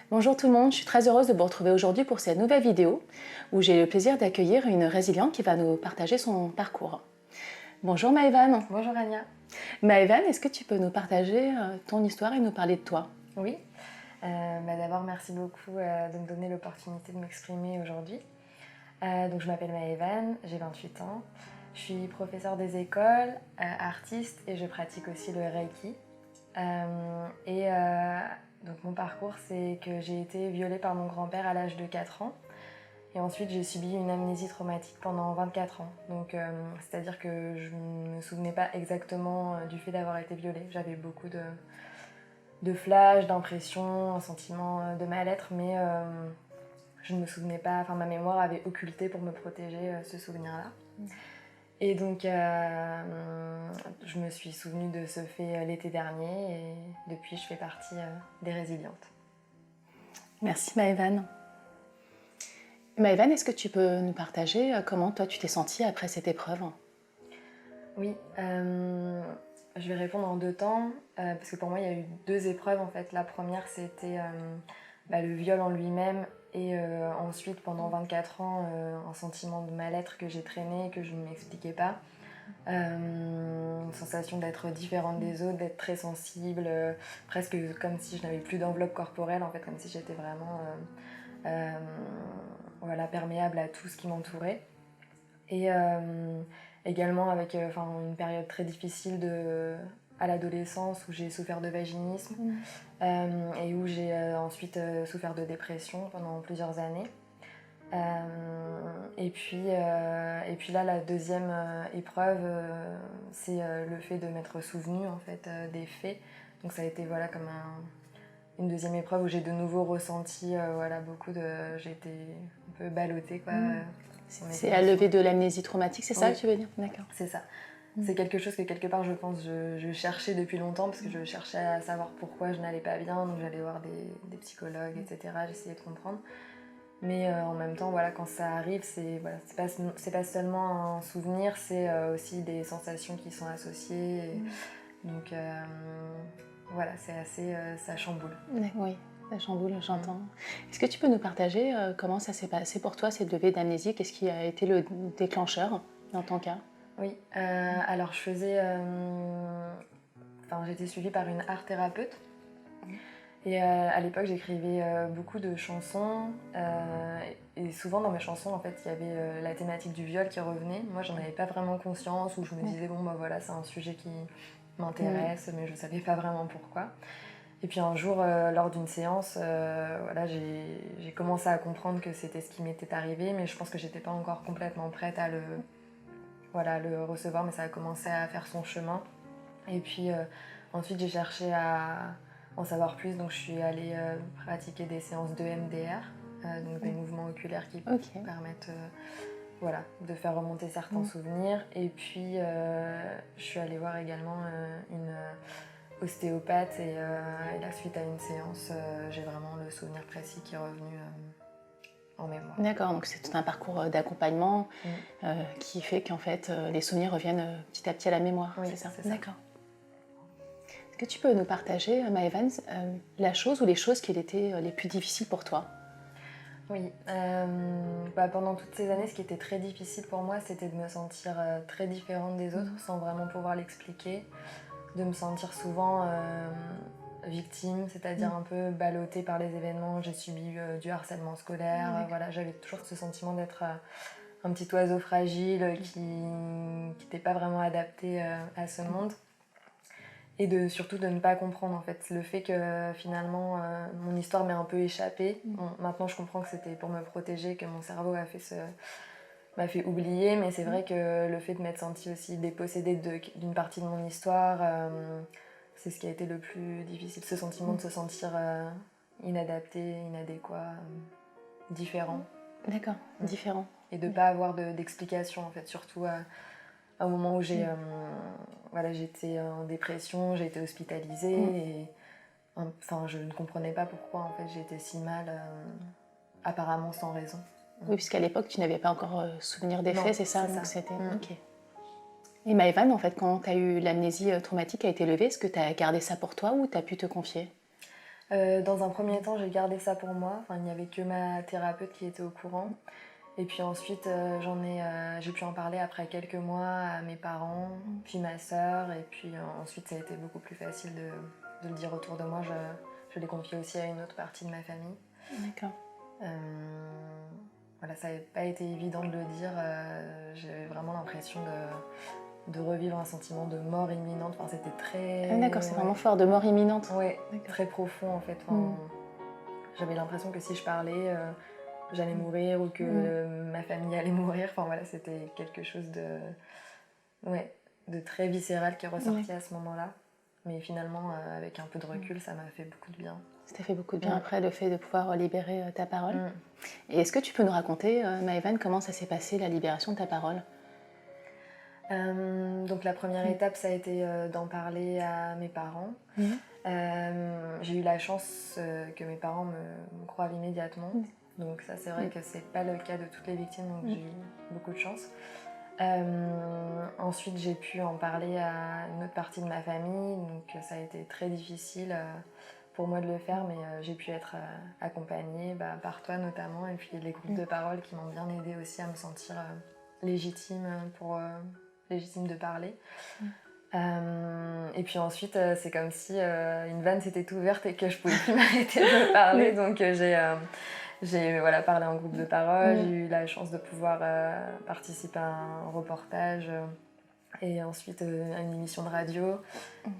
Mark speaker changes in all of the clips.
Speaker 1: Bonjour tout le monde, je suis très heureuse de vous retrouver aujourd'hui pour cette nouvelle vidéo où j'ai le plaisir d'accueillir une résiliente qui va nous partager son parcours. Bonjour Maëvan.
Speaker 2: Bonjour Ania.
Speaker 1: Maëvan, est-ce que tu peux nous partager ton histoire et nous parler de toi?
Speaker 2: Oui, d'abord merci beaucoup de me donner l'opportunité de m'exprimer aujourd'hui. Donc je m'appelle Maëvan, j'ai 28 ans, je suis professeure des écoles, artiste et je pratique aussi le Reiki. Donc mon parcours, c'est que j'ai été violée par mon grand-père à l'âge de 4 ans. Et ensuite, j'ai subi une amnésie traumatique pendant 24 ans. Donc, c'est-à-dire que je ne me souvenais pas exactement du fait d'avoir été violée. J'avais beaucoup de flashs, d'impressions, un sentiment de mal-être, mais je ne me souvenais pas, enfin ma mémoire avait occulté pour me protéger ce souvenir-là. Et donc, je me suis souvenue de ce fait l'été dernier et depuis, je fais partie des résilientes.
Speaker 1: Merci Maëvan. Maëvan, est-ce que tu peux nous partager comment toi tu t'es sentie après cette épreuve?
Speaker 2: Oui, je vais répondre en deux temps, parce que pour moi il y a eu deux épreuves en fait. La première c'était le viol en lui-même et ensuite pendant 24 ans un sentiment de mal-être que j'ai traîné et que je ne m'expliquais pas. Une sensation d'être différente des autres, d'être très sensible, presque comme si je n'avais plus d'enveloppe corporelle en fait, comme si j'étais vraiment perméable à tout ce qui m'entourait. Et également avec une période très difficile à l'adolescence où j'ai souffert de vaginisme et où j'ai ensuite souffert de dépression pendant plusieurs années. Et puis là, la deuxième épreuve, c'est le fait de m'être souvenue en fait, des faits. Donc ça a été comme une deuxième épreuve où j'ai de nouveau ressenti j'ai été un peu ballottée quoi.
Speaker 1: C'est à lever de l'amnésie traumatique, c'est ça
Speaker 2: Oui.
Speaker 1: que tu veux dire? D'accord.
Speaker 2: C'est ça. C'est quelque chose que quelque part je pense je cherchais depuis longtemps parce que je cherchais à savoir pourquoi je n'allais pas bien, donc j'allais voir des psychologues, etc. J'essayais de comprendre. Mais en même temps, quand ça arrive, c'est pas seulement un souvenir, c'est aussi des sensations qui sont associées. Donc c'est assez, ça chamboule.
Speaker 1: Oui, ça chamboule, j'entends. Est-ce que tu peux nous partager comment ça s'est passé pour toi, cette levée d'amnésie? Qu'est-ce qui a été le déclencheur dans ton cas?
Speaker 2: Oui, alors je faisais... j'étais suivie par une art thérapeute. Et à l'époque, j'écrivais beaucoup de chansons. Et souvent dans mes chansons, en fait, il y avait la thématique du viol qui revenait. Moi, j'en avais pas vraiment conscience, ou je me disais, c'est un sujet qui m'intéresse, mais je savais pas vraiment pourquoi. Et puis un jour, lors d'une séance, j'ai commencé à comprendre que c'était ce qui m'était arrivé, mais je pense que j'étais pas encore complètement prête à le recevoir, mais ça a commencé à faire son chemin. Et puis ensuite, j'ai cherché à en savoir plus, donc je suis allée pratiquer des séances de MDR, donc des mouvements oculaires qui permettent de faire remonter certains souvenirs. Et puis je suis allée voir également une ostéopathe et là, suite à une séance, j'ai vraiment le souvenir précis qui est revenu en mémoire.
Speaker 1: D'accord, donc c'est tout un parcours d'accompagnement qui fait qu'en fait les souvenirs reviennent petit à petit à la mémoire,
Speaker 2: oui,
Speaker 1: c'est ça?
Speaker 2: C'est ça.
Speaker 1: D'accord. Est-ce que tu peux nous partager, Maëvan, la chose ou les choses qui étaient les plus difficiles pour toi?
Speaker 2: Oui, pendant toutes ces années, ce qui était très difficile pour moi, c'était de me sentir très différente des autres sans vraiment pouvoir l'expliquer, de me sentir souvent victime, c'est-à-dire un peu ballottée par les événements. J'ai subi du harcèlement scolaire, j'avais toujours ce sentiment d'être un petit oiseau fragile qui n'était pas vraiment adapté à ce monde. Et surtout de ne pas comprendre en fait le fait que finalement mon histoire m'est un peu échappée. Bon, maintenant je comprends que c'était pour me protéger, que mon cerveau m'a fait oublier, mais c'est vrai que le fait de m'être sentie aussi dépossédée d'une partie de mon histoire, c'est ce qui a été le plus difficile, ce sentiment de se sentir inadapté, inadéquat, différent.
Speaker 1: D'accord, différent.
Speaker 2: Et de ne pas avoir d'explication en fait, surtout à un moment où j'étais en dépression, j'ai été hospitalisée et je ne comprenais pas pourquoi en fait j'étais si mal, apparemment sans raison.
Speaker 1: Oui, puisqu'à l'époque tu n'avais pas encore souvenir des faits, c'est ça? Donc
Speaker 2: ça.
Speaker 1: c'était... Ok. Et Maëvan, en fait, quand tu as eu l'amnésie traumatique a été levée, est-ce que tu as gardé ça pour toi ou tu as pu te confier?
Speaker 2: Dans un premier temps, j'ai gardé ça pour moi. Enfin, il n'y avait que ma thérapeute qui était au courant. Et puis ensuite, j'ai pu en parler après quelques mois à mes parents, puis ma sœur. Et puis ensuite, ça a été beaucoup plus facile de le dire autour de moi. Je l'ai confié aussi à une autre partie de ma famille.
Speaker 1: D'accord.
Speaker 2: Voilà, ça n'avait pas été évident de le dire. J'avais vraiment l'impression de revivre un sentiment de mort imminente. Enfin, c'était très...
Speaker 1: Ah, d'accord, c'est vraiment fort, de mort imminente.
Speaker 2: Ouais, très profond en fait. Enfin, j'avais l'impression que si je parlais, j'allais mourir ou que ma famille allait mourir. Enfin voilà, c'était quelque chose de très viscéral qui est ressorti à ce moment-là. Mais finalement, avec un peu de recul, ça m'a fait beaucoup de bien.
Speaker 1: Ça t'a fait beaucoup de bien après, le fait de pouvoir libérer ta parole. Et est-ce que tu peux nous raconter, Maëvan, comment ça s'est passé, la libération de ta parole?
Speaker 2: Donc la première étape, ça a été d'en parler à mes parents. J'ai eu la chance que mes parents me croient immédiatement. Donc ça, c'est vrai que c'est pas le cas de toutes les victimes, donc j'ai eu beaucoup de chance. Ensuite, j'ai pu en parler à une autre partie de ma famille, donc ça a été très difficile pour moi de le faire, mais j'ai pu être accompagnée par toi notamment, et puis les groupes de parole qui m'ont bien aidée aussi à me sentir légitime de parler. Et puis ensuite, c'est comme si une vanne s'était ouverte et que je pouvais plus m'arrêter de parler, donc j'ai parlé en groupe de parole, j'ai eu la chance de pouvoir participer à un reportage et ensuite à une émission de radio.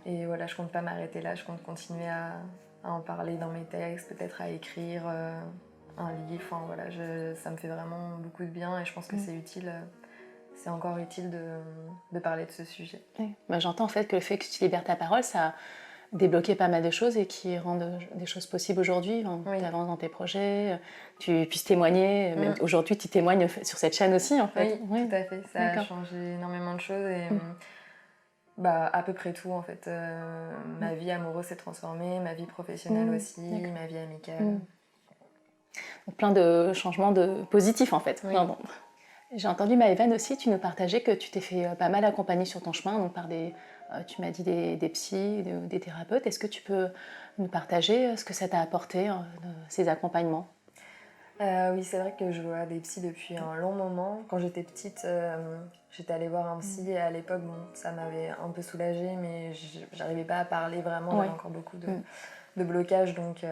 Speaker 2: Et voilà, je compte pas m'arrêter là, je compte continuer à en parler dans mes textes, peut-être à écrire un livre. Enfin, voilà, ça me fait vraiment beaucoup de bien et je pense que c'est utile. C'est encore utile de parler de ce sujet.
Speaker 1: Oui. J'entends en fait que le fait que tu libères ta parole, ça a débloqué pas mal de choses et qui rendent des choses possibles aujourd'hui. Tu avances dans tes projets, tu puisses témoigner. Même aujourd'hui, tu témoignes sur cette chaîne aussi, en fait.
Speaker 2: Oui, tout à fait. Ça a changé énormément de choses et à peu près tout, en fait. Ma vie amoureuse s'est transformée, ma vie professionnelle aussi, ma vie amicale.
Speaker 1: Donc, plein de changements positifs, en fait.
Speaker 2: Oui.
Speaker 1: J'ai entendu, Maëvan, aussi, tu nous partageais que tu t'es fait pas mal accompagner sur ton chemin, donc par tu m'as dit des psys, des thérapeutes. Est-ce que tu peux nous partager ce que ça t'a apporté, ces accompagnements?
Speaker 2: Oui, c'est vrai que je vois des psys depuis un long moment. Quand j'étais petite, j'étais allée voir un psy et à l'époque, ça m'avait un peu soulagée, mais j'arrivais pas à parler vraiment, j'avais encore beaucoup de blocage, donc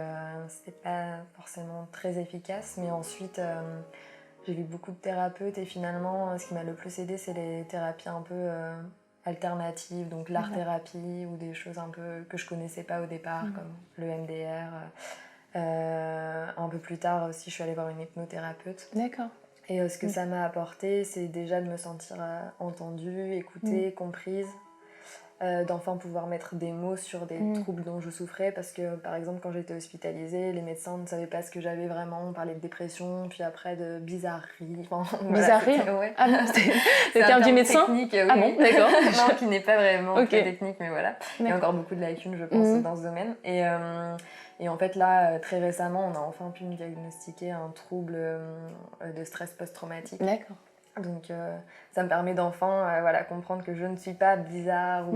Speaker 2: c'était pas forcément très efficace. Mais ensuite, j'ai vu beaucoup de thérapeutes et finalement, ce qui m'a le plus aidé, c'est les thérapies un peu alternatives, donc l'art-thérapie ou des choses un peu que je connaissais pas au départ, comme le MDR. Un peu plus tard aussi, je suis allée voir une hypnothérapeute.
Speaker 1: D'accord.
Speaker 2: Et ce que ça m'a apporté, c'est déjà de me sentir entendue, écoutée, comprise, d'enfin pouvoir mettre des mots sur des troubles dont je souffrais, parce que par exemple quand j'étais hospitalisée, les médecins ne savaient pas ce que j'avais vraiment, on parlait de dépression, puis après de bizarrerie.
Speaker 1: Bizarrerie?
Speaker 2: Ouais.
Speaker 1: Ah bon, c'était le terme du médecin?
Speaker 2: Technique, oui.
Speaker 1: Ah bon, d'accord.
Speaker 2: Non, qui n'est pas vraiment très technique, mais voilà. Il y a encore beaucoup de lacunes, je pense, dans ce domaine. Et en fait, là, très récemment, on a enfin pu me diagnostiquer un trouble de stress post-traumatique.
Speaker 1: D'accord.
Speaker 2: Donc, ça me permet d'enfin comprendre que je ne suis pas bizarre,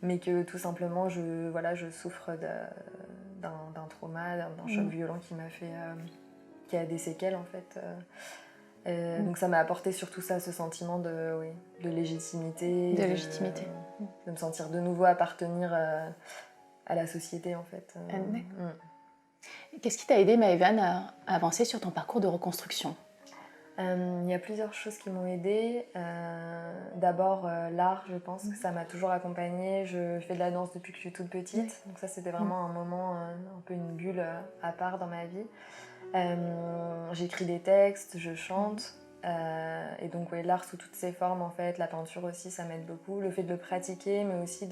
Speaker 2: mais que tout simplement, je souffre d'un trauma, d'un choc violent qui a des séquelles, en fait. Donc, ça m'a apporté surtout ça, ce sentiment de légitimité.
Speaker 1: De légitimité.
Speaker 2: De me sentir de nouveau appartenir à la société, en fait.
Speaker 1: Qu'est-ce qui t'a aidé, Maëvan, à avancer sur ton parcours de reconstruction?
Speaker 2: Il y a plusieurs choses qui m'ont aidée. D'abord, l'art, je pense que ça m'a toujours accompagnée. Je fais de la danse depuis que je suis toute petite. Donc ça, c'était vraiment un moment, un peu une bulle à part dans ma vie. J'écris des textes, je chante. Et donc, l'art sous toutes ses formes, en fait. La peinture aussi, ça m'aide beaucoup. Le fait de le pratiquer, mais aussi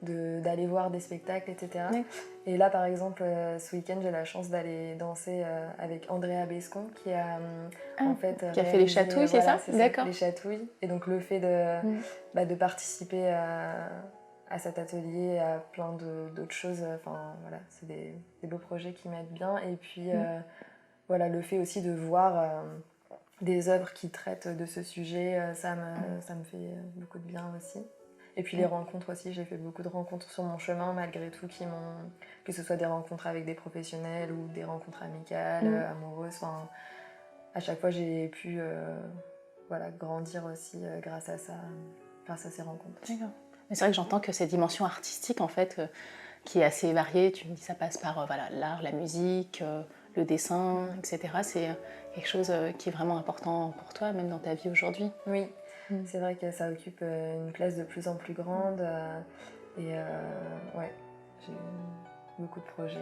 Speaker 2: d'aller voir des spectacles, etc. Oui. Et là, par exemple, ce week-end, j'ai la chance d'aller danser avec Andrea Bescon, qui a
Speaker 1: qui a fait les chatouilles, c'est ça?
Speaker 2: D'accord. Les chatouilles. Et donc, le fait de participer à cet atelier, à plein d'autres choses, c'est des beaux projets qui m'aident bien. Et puis, le fait aussi de voir des œuvres qui traitent de ce sujet, ça me fait beaucoup de bien aussi. Et puis les rencontres aussi, j'ai fait beaucoup de rencontres sur mon chemin malgré tout que ce soit des rencontres avec des professionnels ou des rencontres amicales, amoureuses. Enfin, à chaque fois j'ai pu voilà, grandir aussi grâce à ça, grâce à ces rencontres.
Speaker 1: D'accord. Mais c'est vrai que j'entends que cette dimension artistique en fait qui est assez variée, tu me dis ça passe par voilà, l'art, la musique, le dessin, etc. C'est quelque chose qui est vraiment important pour toi, même dans ta vie aujourd'hui.
Speaker 2: Oui, c'est vrai que ça occupe une place de plus en plus grande ouais, j'ai beaucoup de projets.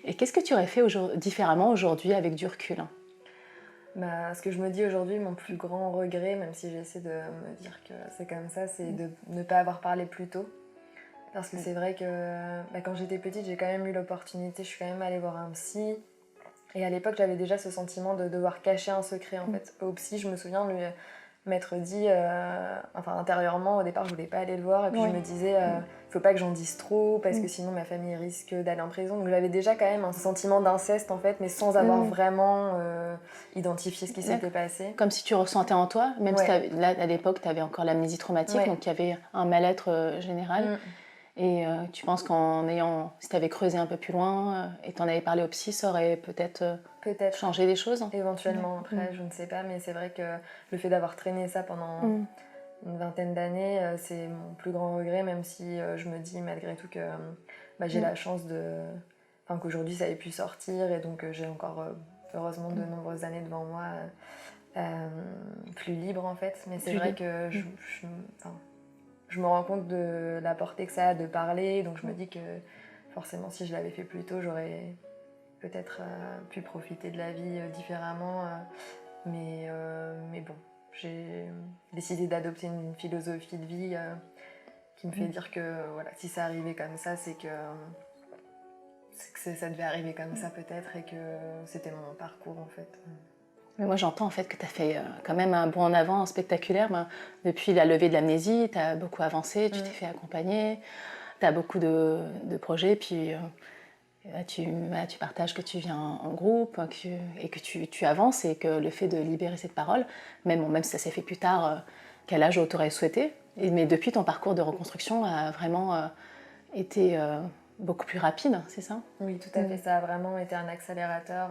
Speaker 1: Et qu'est-ce que tu aurais fait différemment aujourd'hui avec du recul?
Speaker 2: Bah, ce que je me dis aujourd'hui, mon plus grand regret, même si j'essaie de me dire que c'est comme ça, c'est de ne pas avoir parlé plus tôt. Parce que c'est vrai que bah, quand j'étais petite, j'ai quand même eu l'opportunité, je suis quand même allée voir un psy. Et à l'époque, j'avais déjà ce sentiment de devoir cacher un secret en fait. Au psy, je me souviens lui m'être dit, enfin intérieurement, au départ, je voulais pas aller le voir. Et puis je me disais, faut pas que j'en dise trop parce que sinon ma famille risque d'aller en prison. Donc j'avais déjà quand même un sentiment d'inceste en fait, mais sans avoir vraiment identifié ce qui s'était passé.
Speaker 1: Comme si tu ressentais en toi, même si là à l'époque tu avais encore l'amnésie traumatique, donc il y avait un mal-être général. Et tu penses si tu avais creusé un peu plus loin et t'en avais parlé au psy, ça aurait peut-être changé des choses?
Speaker 2: Éventuellement, après, je ne sais pas, mais c'est vrai que le fait d'avoir traîné ça pendant une vingtaine d'années, c'est mon plus grand regret, même si je me dis malgré tout que bah, j'ai la chance qu'aujourd'hui ça ait pu sortir et donc j'ai encore heureusement de nombreuses années devant moi plus libre en fait. Mais c'est vrai que je me rends compte de la portée que ça a de parler, donc je me dis que forcément si je l'avais fait plus tôt, j'aurais peut-être pu profiter de la vie différemment. Mais bon, j'ai décidé d'adopter une philosophie de vie qui me fait dire que voilà, si ça arrivait comme ça, c'est que ça devait arriver comme ça peut-être et que c'était mon parcours en fait.
Speaker 1: Mais moi j'entends en fait que tu as fait quand même un bond en avant spectaculaire. Ben, depuis la levée de l'amnésie, tu as beaucoup avancé, tu t'es fait accompagner, tu as beaucoup de projets, puis tu partages que tu viens en groupe et que tu avances et que le fait de libérer cette parole, même si ça s'est fait plus tard, quel âge tu aurais souhaité, mais depuis ton parcours de reconstruction a vraiment été beaucoup plus rapide, c'est ça?
Speaker 2: Oui, tout à fait, ça a vraiment été un accélérateur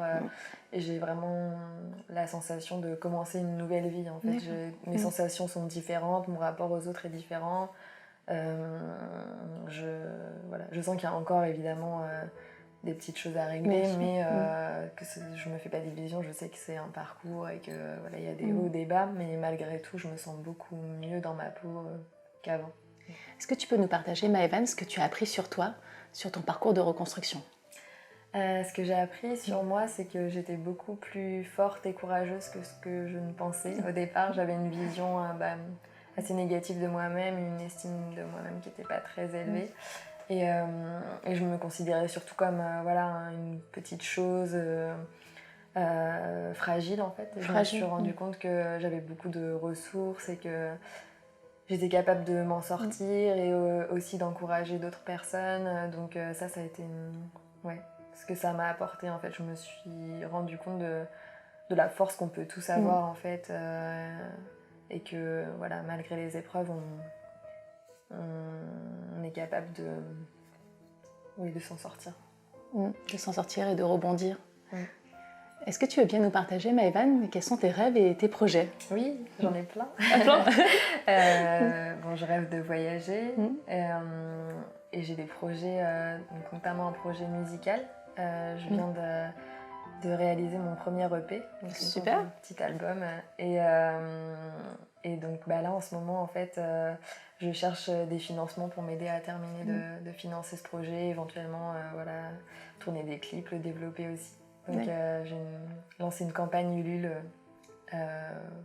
Speaker 2: et j'ai vraiment la sensation de commencer une nouvelle vie en fait. Mes sensations sont différentes, mon rapport aux autres est différent. Je sens qu'il y a encore évidemment des petites choses à régler, mais je me fais pas d'illusions, je sais que c'est un parcours et que voilà, il y a des hauts, des bas, mais malgré tout, je me sens beaucoup mieux dans ma peau qu'avant.
Speaker 1: Est-ce que tu peux nous partager, Maëvan, ce que tu as appris sur toi, sur ton parcours de reconstruction?
Speaker 2: Ce que j'ai appris sur moi, c'est que j'étais beaucoup plus forte et courageuse que ce que je ne pensais. Au départ, j'avais une vision assez négative de moi-même, une estime de moi-même qui n'était pas très élevée. Et je me considérais surtout comme une petite chose fragile en fait. Et je me suis rendu compte que j'avais beaucoup de ressources et que j'étais capable de m'en sortir et aussi d'encourager d'autres personnes. Donc ça a été ce que ça m'a apporté en fait. Je me suis rendu compte de la force qu'on peut tous avoir en fait et que voilà, malgré les épreuves, on est capable de s'en sortir.
Speaker 1: De s'en sortir et de rebondir. Est-ce que tu veux bien nous partager, Maëvan, quels sont tes rêves et tes projets?
Speaker 2: Oui, j'en ai plein. Je rêve de voyager et j'ai des projets, donc notamment un projet musical. Je viens de réaliser mon premier EP, donc
Speaker 1: super,
Speaker 2: un petit album. Et donc là, en ce moment, en fait, je cherche des financements pour m'aider à terminer de financer ce projet, éventuellement tourner des clips, le développer aussi. Donc j'ai lancé une campagne Ulule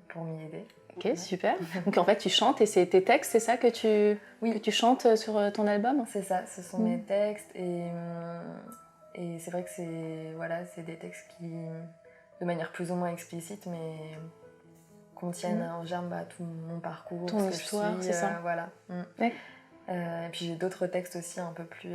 Speaker 2: pour m'y aider.
Speaker 1: Ok, super. Donc en fait tu chantes et c'est tes textes, c'est ça que tu chantes sur ton album?
Speaker 2: C'est ça, ce sont mes textes et c'est vrai que c'est des textes qui, de manière plus ou moins explicite, mais contiennent en germe tout mon parcours,
Speaker 1: ton histoire, c'est ça.
Speaker 2: Voilà. Et puis j'ai d'autres textes aussi un peu plus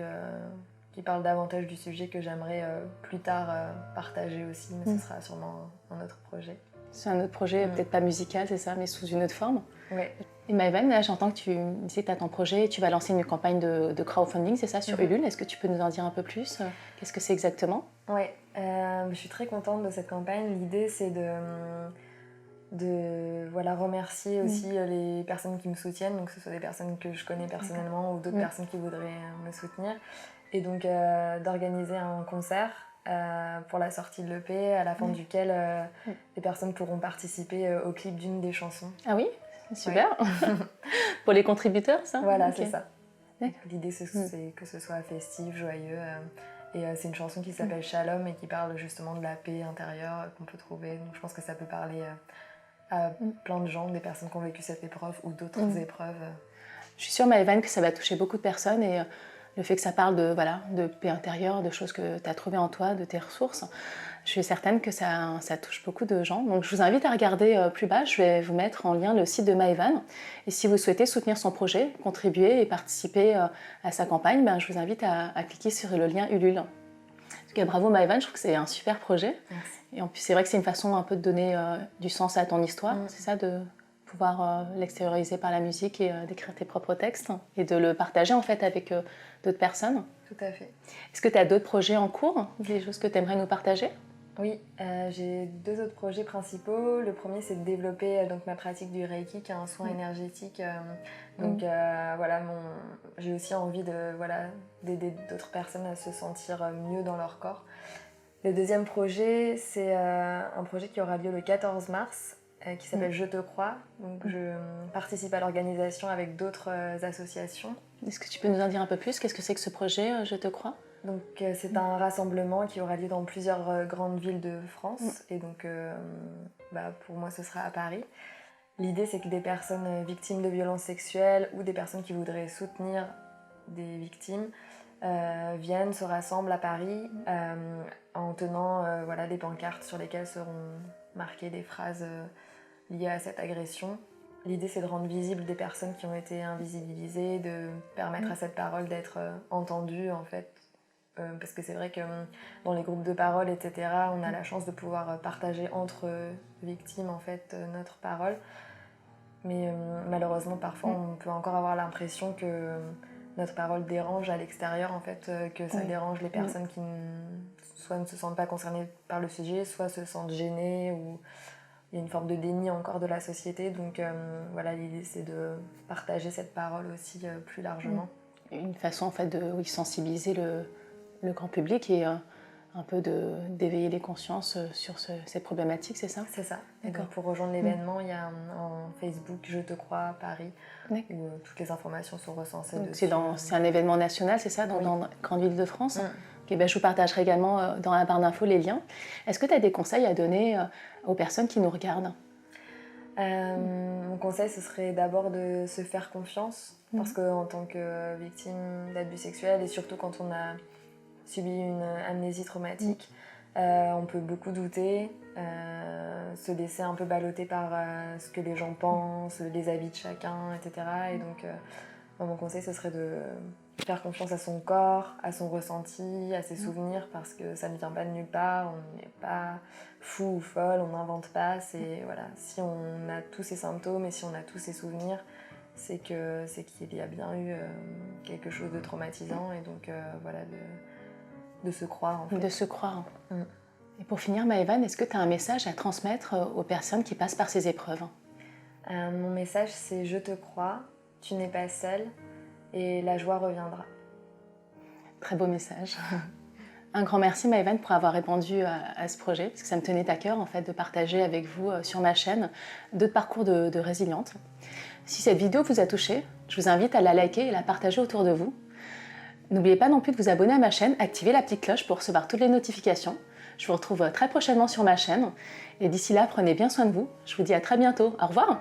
Speaker 2: qui parlent davantage du sujet que j'aimerais plus tard partager aussi, mais ce sera sûrement un autre projet.
Speaker 1: C'est un autre projet, peut-être pas musical, c'est ça, mais sous une autre forme.
Speaker 2: Ouais.
Speaker 1: Et Maëvan, là j'entends que tu disais que tu as ton projet et tu vas lancer une campagne de crowdfunding, c'est ça, sur Ulule. Est-ce que tu peux nous en dire un peu plus? Qu'est-ce que c'est exactement?
Speaker 2: Ouais, je suis très contente de cette campagne. L'idée, c'est de voilà, remercier aussi les personnes qui me soutiennent, donc que ce soit des personnes que je connais personnellement ou d'autres personnes qui voudraient me soutenir. Et donc d'organiser un concert pour la sortie de l'EP, à la fin duquel les personnes pourront participer au clip d'une des chansons.
Speaker 1: Ah oui, super. Pour les contributeurs, ça?
Speaker 2: Voilà, c'est ça. L'idée, c'est que ce soit festif, joyeux. Et c'est une chanson qui s'appelle Shalom et qui parle justement de la paix intérieure qu'on peut trouver. Donc je pense que ça peut parler à plein de gens, des personnes qui ont vécu cette épreuve ou d'autres épreuves.
Speaker 1: Je suis sûre, Maëvan, que ça va toucher beaucoup de personnes et le fait que ça parle de paix intérieure, de choses que tu as trouvées en toi, de tes ressources, je suis certaine que ça touche beaucoup de gens. Donc je vous invite à regarder plus bas, je vais vous mettre en lien le site de Maëvan. Et si vous souhaitez soutenir son projet, contribuer et participer à sa campagne, ben, je vous invite à cliquer sur le lien Ulule. En tout cas, bravo Maëvan, je trouve que c'est un super projet.
Speaker 2: Merci.
Speaker 1: Et en plus, c'est vrai que c'est une façon un peu de donner du sens à ton histoire, c'est ça, de pouvoir l'extérioriser par la musique et d'écrire tes propres textes et de le partager en fait avec d'autres personnes.
Speaker 2: Tout à fait.
Speaker 1: Est-ce que tu as d'autres projets en cours, des choses que tu aimerais nous partager?
Speaker 2: Oui, j'ai 2 autres projets principaux. Le premier, c'est de développer donc, ma pratique du Reiki, qui est un soin énergétique. Donc voilà, j'ai aussi envie d'aider d'autres personnes à se sentir mieux dans leur corps. Le deuxième projet, c'est un projet qui aura lieu le 14 mars, qui s'appelle Je te crois. Donc je participe à l'organisation avec d'autres associations.
Speaker 1: Est-ce que tu peux nous en dire un peu plus? Qu'est-ce que c'est que ce projet, Je te crois?
Speaker 2: Donc c'est un rassemblement qui aura lieu dans plusieurs grandes villes de France. Et donc pour moi, ce sera à Paris. L'idée, c'est que des personnes victimes de violences sexuelles ou des personnes qui voudraient soutenir des victimes viennent, se rassemblent à Paris en tenant des pancartes sur lesquelles seront marquées des phrases liées à cette agression. L'idée, c'est de rendre visibles des personnes qui ont été invisibilisées, de permettre à cette parole d'être entendue, en fait. Parce que c'est vrai que dans les groupes de parole, etc., on a la chance de pouvoir partager entre victimes, en fait, notre parole. Mais malheureusement, parfois, on peut encore avoir l'impression que notre parole dérange à l'extérieur, en fait, que ça dérange les personnes qui soit ne se sentent pas concernées par le sujet, soit se sentent gênées, ou il y a une forme de déni encore de la société. Donc l'idée, c'est de partager cette parole aussi plus largement.
Speaker 1: Une façon, en fait, de sensibiliser le grand public et un peu d'éveiller les consciences sur cette problématique, c'est ça?
Speaker 2: C'est ça. Et donc pour rejoindre l'événement, il y a un Facebook Je te crois Paris où toutes les informations sont recensées dessus.
Speaker 1: C'est un événement national, c'est ça, dans la grande ville de France? Je vous partagerai également dans la barre d'infos les liens. Est-ce que tu as des conseils à donner aux personnes qui nous regardent?
Speaker 2: Mon conseil, ce serait d'abord de se faire confiance, parce qu'en tant que victime d'abus sexuels, et surtout quand on a subi une amnésie traumatique, on peut beaucoup douter, se laisser un peu balloter par ce que les gens pensent, les avis de chacun, etc. Et donc, mon conseil, ce serait de faire confiance à son corps, à son ressenti, à ses souvenirs, parce que ça ne vient pas de nulle part, on n'est pas fou ou folle, on n'invente pas. Si on a tous ces symptômes et si on a tous ces souvenirs, c'est qu'il y a bien eu quelque chose de traumatisant, et donc de se croire, en fait.
Speaker 1: De se croire. Et pour finir, Maëvan, est-ce que tu as un message à transmettre aux personnes qui passent par ces épreuves?
Speaker 2: Mon message, c'est « Je te crois, tu n'es pas seule et la joie reviendra ».
Speaker 1: Très beau message. Un grand merci, Maëvan, pour avoir répondu à ce projet, parce que ça me tenait à cœur, en fait, de partager avec vous sur ma chaîne d'autres parcours de résilientes. Si cette vidéo vous a touché, je vous invite à la liker et la partager autour de vous. N'oubliez pas non plus de vous abonner à ma chaîne, activer la petite cloche pour recevoir toutes les notifications. Je vous retrouve très prochainement sur ma chaîne. Et d'ici là, prenez bien soin de vous. Je vous dis à très bientôt. Au revoir!